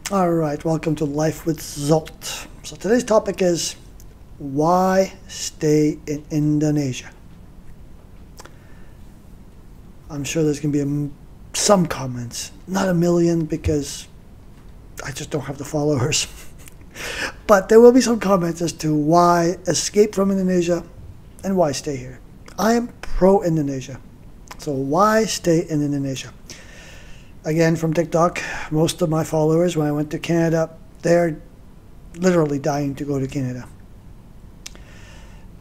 All right, welcome to Life with Zolt. So today's topic is why stay in Indonesia? I'm sure there's going to be some comments, not a million because I just don't have the followers. But there will be some comments as to why escape from Indonesia and why stay here. I am pro-Indonesia. So why stay in Indonesia? Again, from TikTok, most of my followers, when I went to Canada, they're literally dying to go to Canada.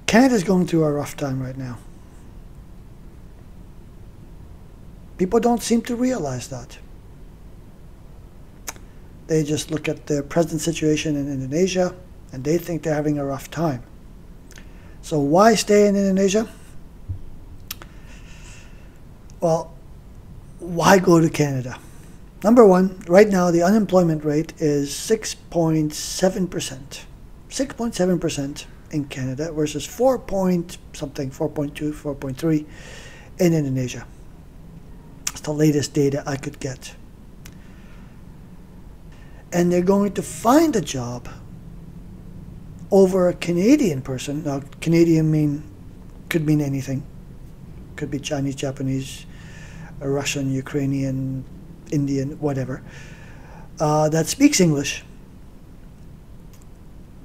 Canada's going through a rough time right now. People don't seem to realize that. They just look at their present situation in Indonesia and they think they're having a rough time. So why stay in Indonesia? Well, why go to Canada? Number one, right now the unemployment rate is 6.7%. 6.7% in Canada versus 4 point something, 4.2, 4.3 in Indonesia. It's the latest data I could get. And they're going to find a job over a Canadian person. Now, Canadian could mean anything. Could be Chinese, Japanese, Russian, Ukrainian, Indian, whatever, that speaks English.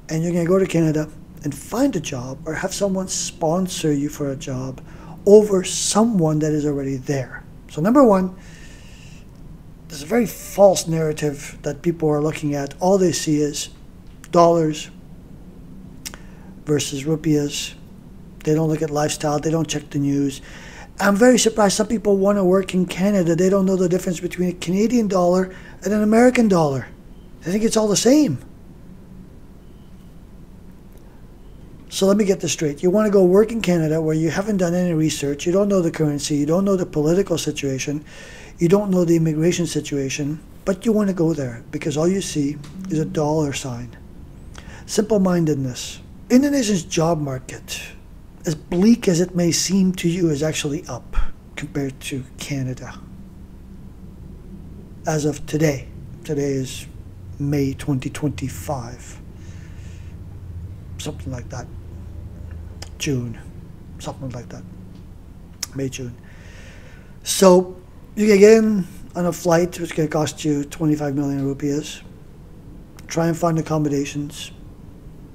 And you're going to go to Canada and find a job or have someone sponsor you for a job over someone that is already there. So number one, there's a very false narrative that people are looking at. All they see is dollars versus rupees. They don't look at lifestyle. They don't check the news. I'm very surprised some people want to work in Canada. They don't know the difference between a Canadian dollar and an American dollar. They think it's all the same. So let me get this straight. You want to go work in Canada where you haven't done any research. You don't know the currency. You don't know the political situation. You don't know the immigration situation. But you want to go there because all you see is a dollar sign. Simple-mindedness. Indonesia's job market, as bleak as it may seem to you, is actually up compared to Canada. As of today. Today is May 2025. Something like that. June. Something like that. May, June. So you can get in on a flight which can cost you 25 million rupees. Try and find accommodations.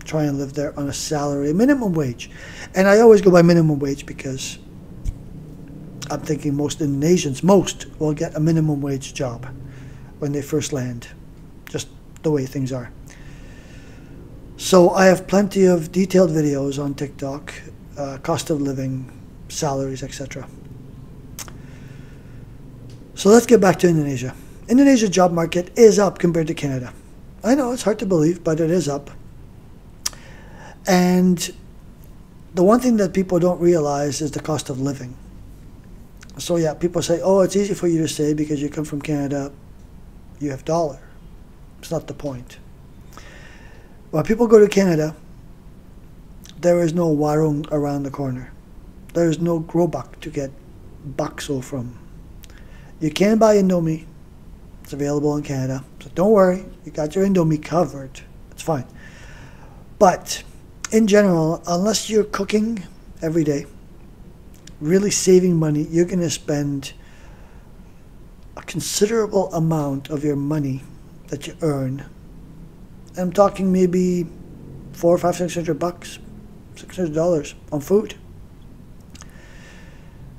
Try and live there on a salary, minimum wage. And I always go by minimum wage because I'm thinking most Indonesians, will get a minimum wage job when they first land. Just the way things are. So I have plenty of detailed videos on TikTok, cost of living, salaries, etc. So let's get back to Indonesia. Indonesia's job market is up compared to Canada. I know it's hard to believe, but it is up. And the one thing that people don't realize is the cost of living. So yeah, people say, oh, it's easy for you to say because you come from Canada, you have dollar. It's not the point. When people go to Canada, there is no warung around the corner. There is no grobak to get bakso from. You can buy Indomie. It's available in Canada. So don't worry, you got your Indomie covered. It's fine. But in general, unless you're cooking every day, really saving money, you're going to spend a considerable amount of your money that you earn. I'm talking maybe $400, $500, $600, $600 on food.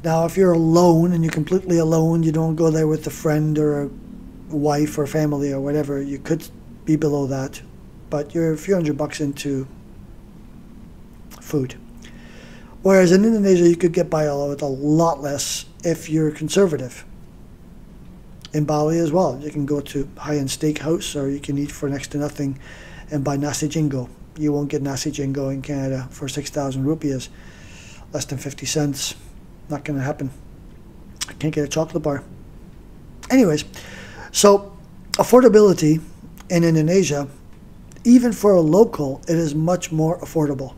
Now, if you're alone and you're completely alone, you don't go there with a friend or a wife or family or whatever, you could be below that. But you're a few $100 into food. Whereas in Indonesia, you could get by with a lot less if you're conservative. In Bali as well, you can go to high-end steakhouse or you can eat for next to nothing and buy nasi jingo. You won't get nasi jingo in Canada for 6,000 rupees, less than 50 cents. Not going to happen. I can't get a chocolate bar. Anyways, so affordability in Indonesia, even for a local, it is much more affordable.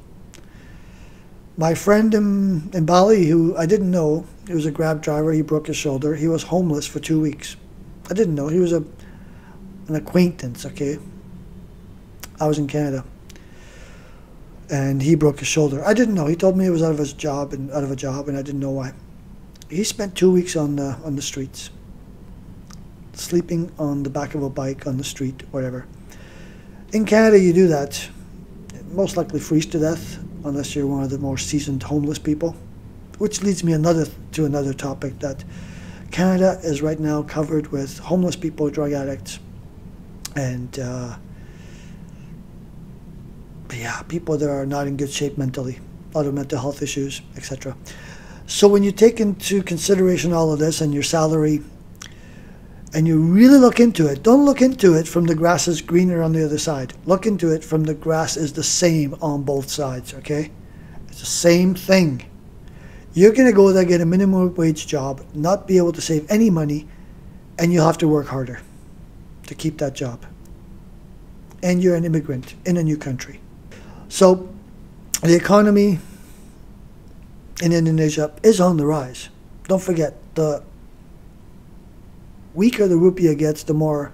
My friend in Bali, who I didn't know, he was a Grab driver, he broke his shoulder. He was homeless for 2 weeks. I didn't know. He was an acquaintance, okay? I was in Canada, and he broke his shoulder. I didn't know. He told me he was out of a job, and I didn't know why. He spent 2 weeks on the streets, sleeping on the back of a bike on the street, whatever. In Canada, you do that, most likely freeze to death, unless you're one of the more seasoned homeless people. Which leads me to another topic, that Canada is right now covered with homeless people, drug addicts, and people that are not in good shape mentally, a lot of mental health issues, etc. So when you take into consideration all of this and your salary, and you really look into it, don't look into it from the grass is greener on the other side. Look into it from the grass is the same on both sides, okay? It's the same thing. You're going to go there, get a minimum wage job, not be able to save any money, and you'll have to work harder to keep that job. And you're an immigrant in a new country. So the economy in Indonesia is on the rise. Don't forget, the weaker the rupiah gets, the more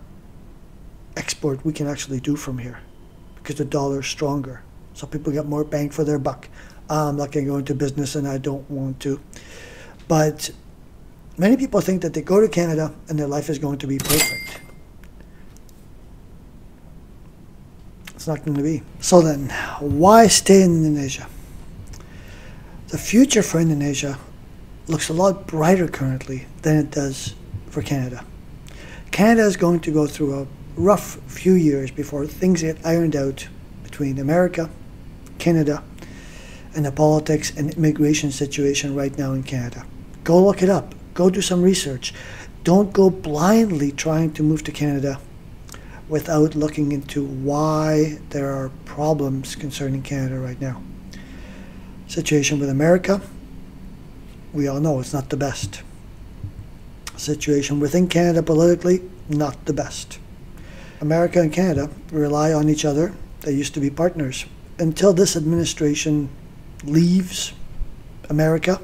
export we can actually do from here, because the dollar is stronger. So people get more bang for their buck. I'm not going to go into business, and I don't want to. But many people think that they go to Canada and their life is going to be perfect. It's not going to be. So then, why stay in Indonesia? The future for Indonesia looks a lot brighter currently than it does for Canada. Canada is going to go through a rough few years before things get ironed out between America, Canada, and the politics and immigration situation right now in Canada. Go look it up. Go do some research. Don't go blindly trying to move to Canada without looking into why there are problems concerning Canada right now. Situation with America, we all know it's not the best. Situation within Canada politically, not the best. America and Canada rely on each other. They used to be partners. Until this administration leaves America,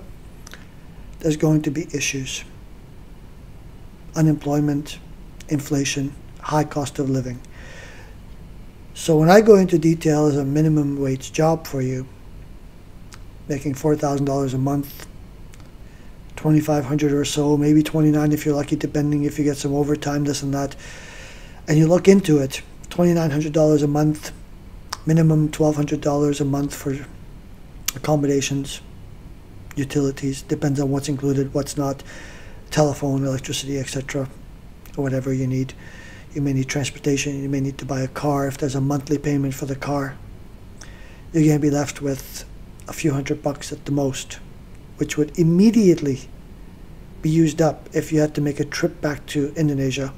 there's going to be issues. Unemployment, inflation, high cost of living. So when I go into detail as a minimum wage job for you, making $4,000 a month, $2,500 or so, maybe $29 if you're lucky, depending if you get some overtime, this and that, and you look into it, $2,900 a month, minimum $1,200 a month for accommodations, utilities, depends on what's included, what's not, telephone, electricity, etc., or whatever you need. You may need transportation, you may need to buy a car. If there's a monthly payment for the car, you're going to be left with a few $100 at the most, which would immediately be used up if you had to make a trip back to Indonesia,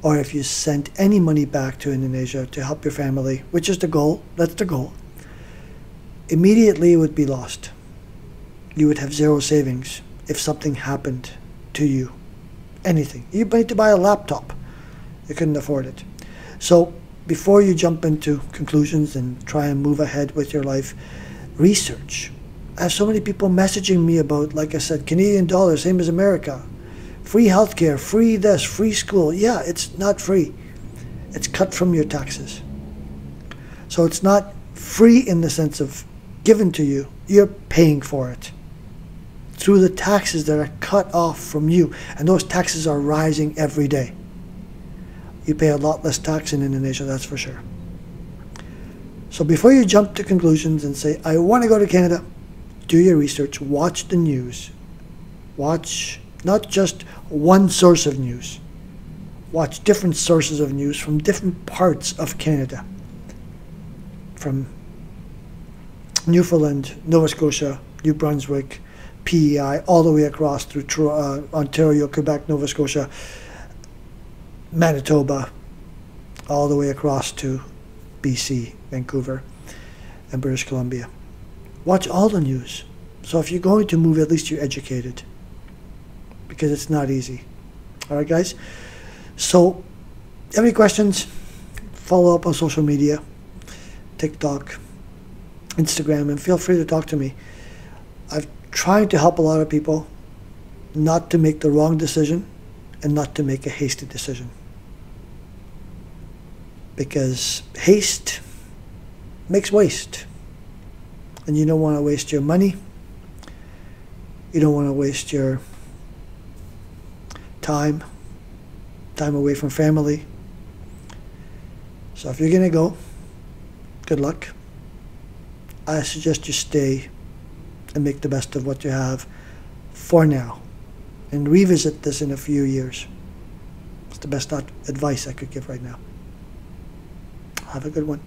or if you sent any money back to Indonesia to help your family, which is the goal, that's the goal. Immediately it would be lost. You would have zero savings if something happened to you. Anything. You need to buy a laptop. You couldn't afford it. So before you jump into conclusions and try and move ahead with your life, research. I have so many people messaging me about, like I said, Canadian dollar, same as America. Free healthcare, free this, free school. Yeah, it's not free. It's cut from your taxes. So it's not free in the sense of given to you. You're paying for it through the taxes that are cut off from you. And those taxes are rising every day. You pay a lot less tax in Indonesia, that's for sure. So before you jump to conclusions and say, I want to go to Canada, do your research, watch the news. Watch not just one source of news. Watch different sources of news from different parts of Canada. From Newfoundland, Nova Scotia, New Brunswick, PEI, all the way across through Ontario, Quebec, Nova Scotia, Manitoba, all the way across to BC, Vancouver, and British Columbia. Watch all the news. So if you're going to move, at least you're educated, because it's not easy. All right, guys? So, if you have any questions, follow up on social media, TikTok, Instagram, and feel free to talk to me. I've tried to help a lot of people not to make the wrong decision and not to make a hasty decision. Because haste makes waste. And you don't want to waste your money. You don't want to waste your time away from family. So if you're going to go, good luck. I suggest you stay and make the best of what you have for now. And revisit this in a few years. It's the best advice I could give right now. Have a good one.